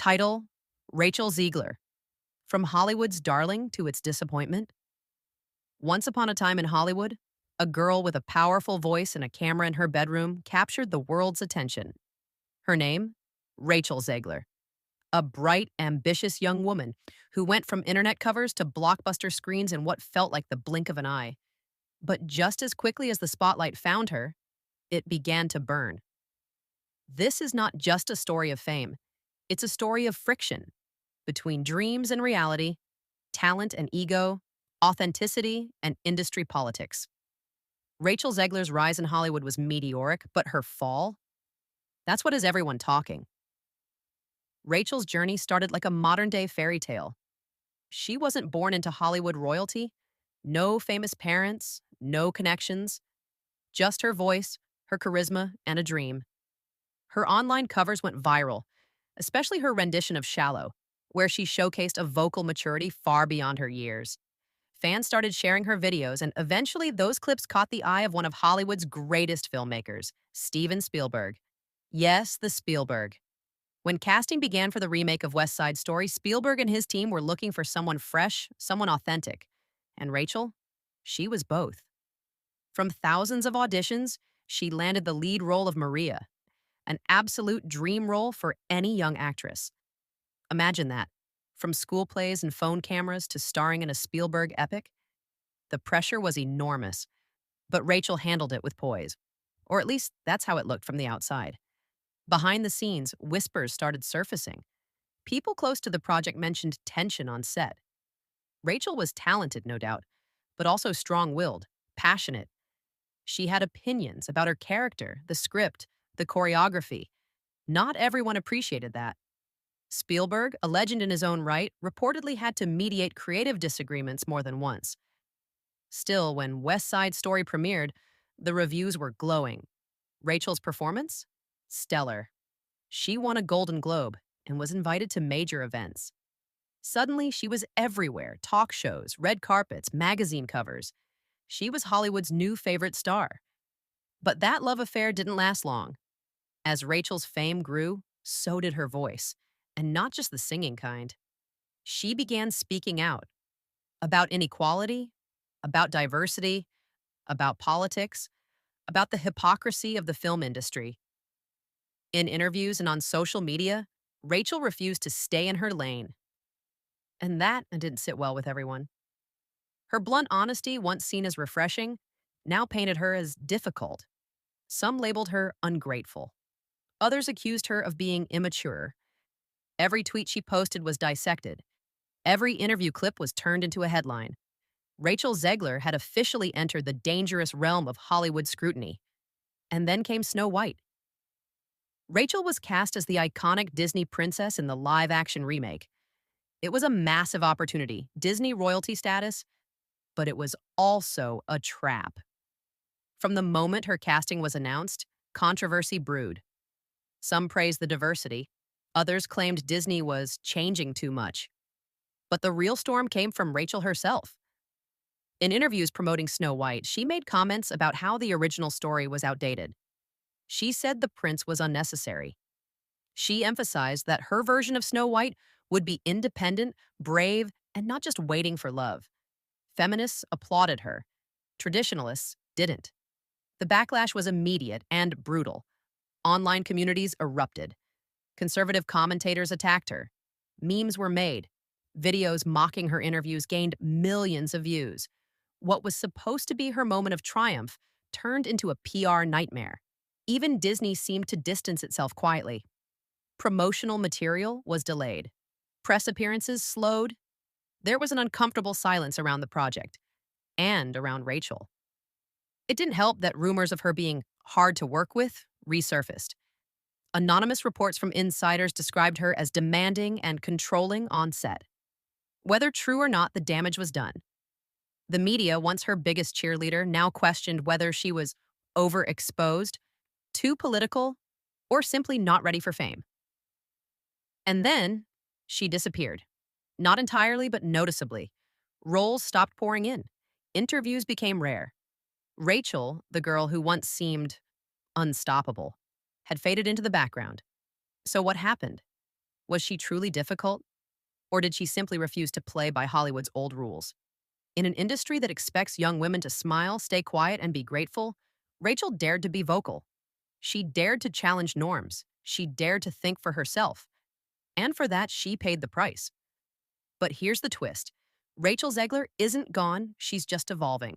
Title: Rachel Zegler. From Hollywood's darling to its disappointment. Once upon a time in Hollywood, a girl with a powerful voice and a camera in her bedroom captured the world's attention. Her name? Rachel Zegler. A bright, ambitious young woman who went from internet covers to blockbuster screens in what felt like the blink of an eye. But just as quickly as the spotlight found her, it began to burn. This is not just a story of fame, it's a story of friction between dreams and reality, talent and ego, authenticity and industry politics. Rachel Zegler's rise in Hollywood was meteoric, but her fall? That's what has everyone talking. Rachel's journey started like a modern day fairy tale. She wasn't born into Hollywood royalty, no famous parents, no connections, just her voice, her charisma, and a dream. Her online covers went viral, especially her rendition of Shallow, where she showcased a vocal maturity far beyond her years. Fans started sharing her videos, and eventually those clips caught the eye of one of Hollywood's greatest filmmakers, Steven Spielberg. Yes, the Spielberg. When casting began for the remake of West Side Story, Spielberg and his team were looking for someone fresh, someone authentic. And Rachel? She was both. From thousands of auditions, she landed the lead role of Maria, an absolute dream role for any young actress. Imagine that. From school plays and phone cameras to starring in a Spielberg epic, the pressure was enormous. But Rachel handled it with poise. Or at least that's how it looked from the outside. Behind the scenes, whispers started surfacing. People close to the project mentioned tension on set. Rachel was talented, no doubt, but also strong-willed, passionate. She had opinions about her character, the script, the choreography. Not everyone appreciated that. Spielberg, a legend in his own right, reportedly had to mediate creative disagreements more than once. Still, when West Side Story premiered, the reviews were glowing. Rachel's performance? Stellar. She won a Golden Globe and was invited to major events. Suddenly, she was everywhere: talk shows, red carpets, magazine covers. She was Hollywood's new favorite star. But that love affair didn't last long. As Rachel's fame grew, so did her voice, and not just the singing kind. She began speaking out about inequality, about diversity, about politics, about the hypocrisy of the film industry. In interviews and on social media, Rachel refused to stay in her lane. And that didn't sit well with everyone. Her blunt honesty, once seen as refreshing, now painted her as difficult. Some labeled her ungrateful. Others accused her of being immature. Every tweet she posted was dissected. Every interview clip was turned into a headline. Rachel Zegler had officially entered the dangerous realm of Hollywood scrutiny. And then came Snow White. Rachel was cast as the iconic Disney princess in the live-action remake. It was a massive opportunity, Disney royalty status, but it was also a trap. From the moment her casting was announced, controversy brewed. Some praised the diversity. Others claimed Disney was changing too much. But the real storm came from Rachel herself. In interviews promoting Snow White, she made comments about how the original story was outdated. She said the prince was unnecessary. She emphasized that her version of Snow White would be independent, brave, and not just waiting for love. Feminists applauded her. Traditionalists didn't. The backlash was immediate and brutal. Online communities erupted. Conservative commentators attacked her. Memes were made. Videos mocking her interviews gained millions of views. What was supposed to be her moment of triumph turned into a PR nightmare. Even Disney seemed to distance itself quietly. Promotional material was delayed. Press appearances slowed. There was an uncomfortable silence around the project and around Rachel. It didn't help that rumors of her being hard to work with resurfaced. Anonymous reports from insiders described her as demanding and controlling on set. Whether true or not, the damage was done. The media, once her biggest cheerleader, now questioned whether she was overexposed, too political, or simply not ready for fame. And then she disappeared. Not entirely, but noticeably. Roles stopped pouring in. Interviews became rare. Rachel, the girl who once seemed unstoppable, had faded into the background. So what happened? Was she truly difficult, or did she simply refuse to play by Hollywood's old rules? In an industry that expects young women to smile, stay quiet, and be grateful, Rachel dared to be vocal. She dared to challenge norms. She dared to think for herself. And for that, she paid the price. But here's the twist. Rachel Zegler isn't gone, she's just evolving.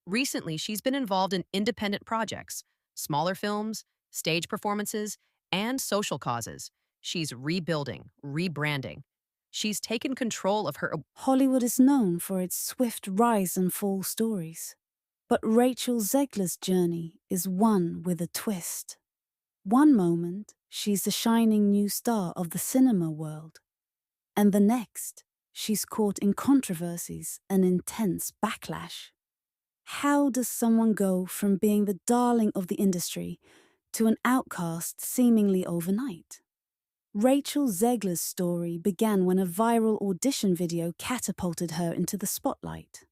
Recently, she's been involved in independent projects, smaller films, stage performances, and social causes. She's rebuilding, rebranding. She's taken control of her. Hollywood is known for its swift rise and fall stories. But Rachel Zegler's journey is one with a twist. One moment, she's the shining new star of the cinema world. And the next, she's caught in controversies and intense backlash. How does someone go from being the darling of the industry to an outcast seemingly overnight? Rachel Zegler's story began when a viral audition video catapulted her into the spotlight.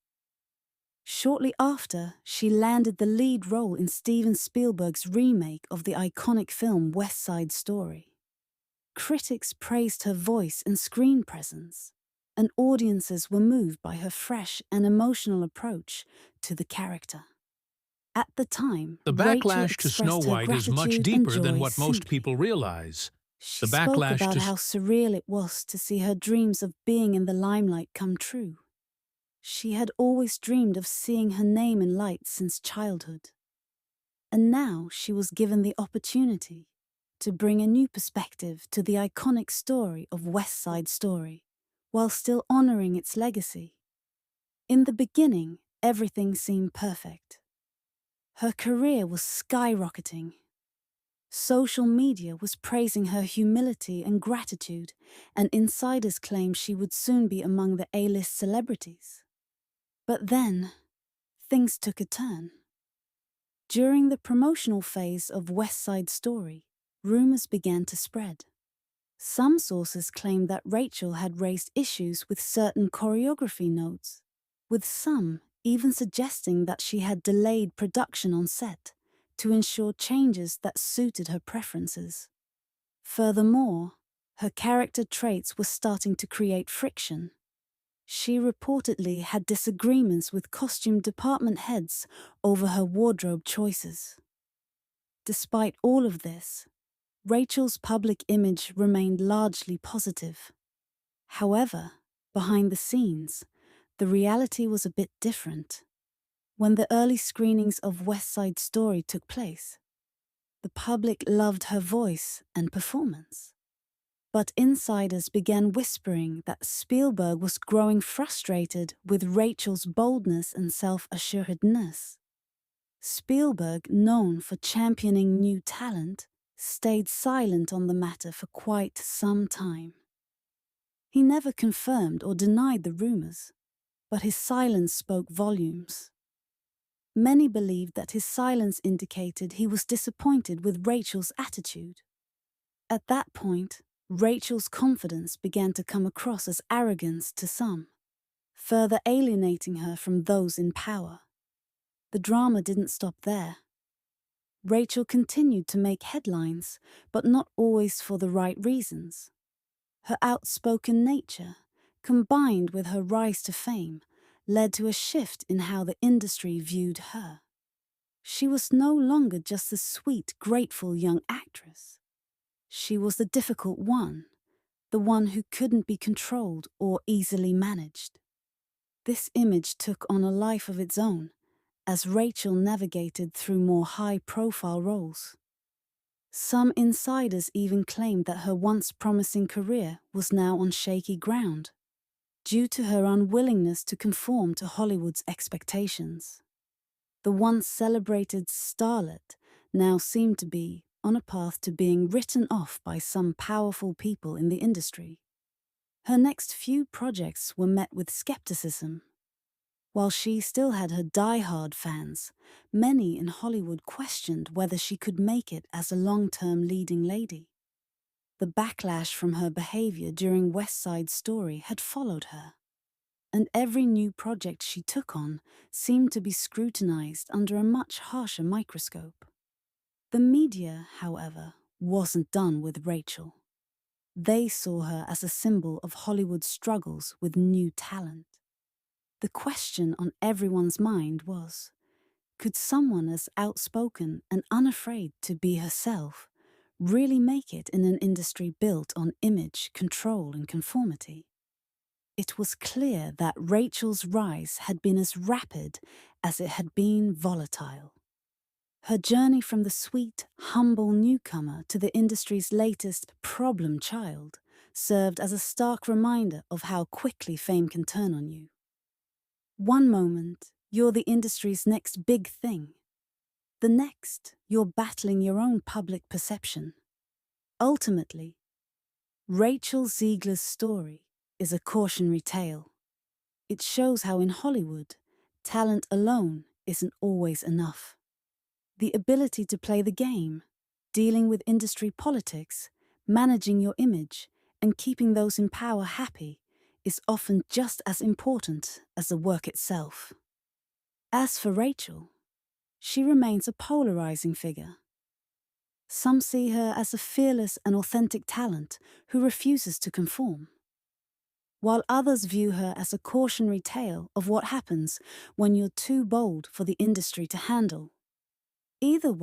Shortly after, she landed the lead role in Steven Spielberg's remake of the iconic film West Side Story. Critics praised her voice and screen presence, and audiences were moved by her fresh and emotional approach to the character. At the time, The Rachel backlash to Snow expressed her White is much gratitude and deeper than joy what most simply. people realize. She The spoke backlash about to how surreal it was to see her dreams of being in the limelight come true. She had always dreamed of seeing her name in lights since childhood. And now she was given the opportunity to bring a new perspective to the iconic story of West Side Story, while still honoring its legacy. In the beginning, everything seemed perfect. Her career was skyrocketing. Social media was praising her humility and gratitude, and insiders claimed she would soon be among the A-list celebrities. But then, things took a turn. During the promotional phase of West Side Story, rumors began to spread. Some sources claimed that Rachel had raised issues with certain choreography notes, with some even suggesting that she had delayed production on set to ensure changes that suited her preferences. Furthermore, her character traits were starting to create friction. She reportedly had disagreements with costume department heads over her wardrobe choices. Despite all of this, Rachel's public image remained largely positive. However, behind the scenes, the reality was a bit different. When the early screenings of West Side Story took place, the public loved her voice and performance. But insiders began whispering that Spielberg was growing frustrated with Rachel's boldness and self-assuredness. Spielberg, known for championing new talent, stayed silent on the matter for quite some time. He never confirmed or denied the rumors, but his silence spoke volumes. Many believed that his silence indicated he was disappointed with Rachel's attitude. At that point, Rachel's confidence began to come across as arrogance to some, further alienating her from those in power. The drama didn't stop there. Rachel continued to make headlines, but not always for the right reasons. Her outspoken nature, combined with her rise to fame, led to a shift in how the industry viewed her. She was no longer just the sweet, grateful young actress. She was the difficult one, the one who couldn't be controlled or easily managed. This image took on a life of its own, as Rachel navigated through more high-profile roles. Some insiders even claimed that her once promising career was now on shaky ground, due to her unwillingness to conform to Hollywood's expectations. The once celebrated starlet now seemed to be on a path to being written off by some powerful people in the industry. Her next few projects were met with skepticism. While she still had her die-hard fans, many in Hollywood questioned whether she could make it as a long-term leading lady. The backlash from her behavior during West Side Story had followed her, and every new project she took on seemed to be scrutinized under a much harsher microscope. The media, however, wasn't done with Rachel. They saw her as a symbol of Hollywood's struggles with new talent. The question on everyone's mind was, could someone as outspoken and unafraid to be herself really make it in an industry built on image, control, and conformity? It was clear that Rachel's rise had been as rapid as it had been volatile. Her journey from the sweet, humble newcomer to the industry's latest problem child served as a stark reminder of how quickly fame can turn on you. One moment, you're the industry's next big thing. The next, you're battling your own public perception. Ultimately, Rachel Zegler's story is a cautionary tale. It shows how in Hollywood, talent alone isn't always enough. The ability to play the game, dealing with industry politics, managing your image, and keeping those in power happy is often just as important as the work itself. As for Rachel, she remains a polarizing figure. Some see her as a fearless and authentic talent who refuses to conform, while others view her as a cautionary tale of what happens when you're too bold for the industry to handle. Either way,